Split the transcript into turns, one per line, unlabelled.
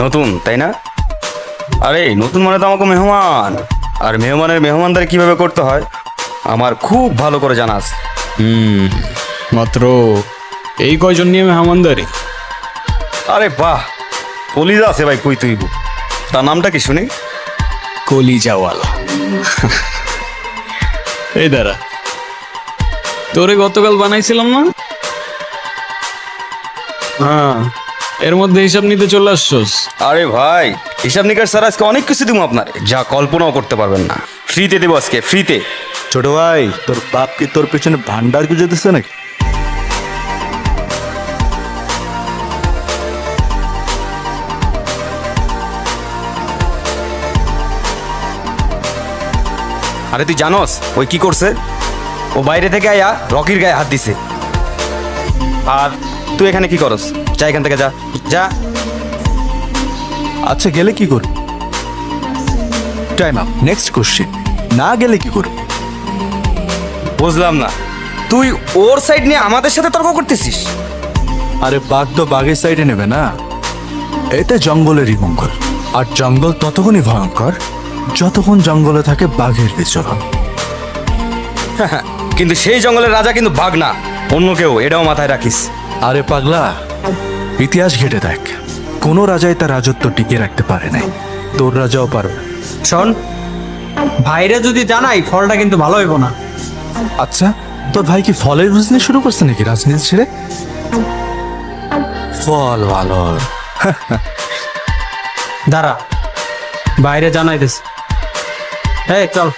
নতুন তাই না? আরে নতুন মানে তো আমাকে মেহমান, আর মেহমানের মেহমানদারি কিভাবে করতে হয় আমার খুব ভালো করে জানা আছে।
মাত্র এই কয়জন নিয়ে মেহমানদারি?
আরে বাহ, কলিজা আছে ভাই কই তুই। তার নামটা কি শুনি?
কলিজাওয়ালা। এই দাঁড়া, তোরে গতকাল বানাইছিলাম না? হ্যাঁ, এর মধ্যে হিসাব নিতে চলে আসছস।
আরে ভাই, হিসাব নিকাশ স্যার আজকে অনেক কিছু দিব আপনার, যা কল্পনাও করতে পারবেন না। ফ্রিতে দেবো আজকে, ফ্রিতে।
ছোট ভাই, তোর বাপ কি তোর পেছনে ভান্ডার গুজে দিচ্ছে নাকি?
আরে তুই জানোস ওই কি করছে? ও বাইরে থেকে আয়া রকির গায়ে হাত দিছে। আর তুই এখানে কি করস? যা এখান থেকে, যা যা।
আচ্ছা, গেলে কি করবি? Time up, next question. না গেলে কি করবি?
বুঝলাম না, তুই ওর সাইড নিয়ে আমাদের সাথে তর্ক করতেছিস?
আরে বাঘ তো বাঘের সাইডে নেবে না, এতে জঙ্গলেরই মঙ্গল। আর জঙ্গল ততক্ষণই ভয়ঙ্কর যতক্ষণ জঙ্গলে থাকে বাঘের বিচরণ।
কিন্তু সেই জঙ্গলের রাজা কিন্তু বাঘ না, অন্য কেউ, এটাও মাথায় রাখিস।
আরে পাগলা, ইতিহাস ঘেটে দেখ, কোনো রাজাই তার রাজত্ব টিকিয়ে রাখতে পারে নাই। তোর রাজাও পারবে।
শোন, ভাইরে যদি জানাই ফলটা কিন্তু ভালো হইব না।
আচ্ছা, তোর ভাই কি ফলের বিজনেস শুরু করছে নাকি রাজনীতি ছেড়ে? ফল ভালো।
দাঁড়া, বাইরে জানাইতেছে। এই চল।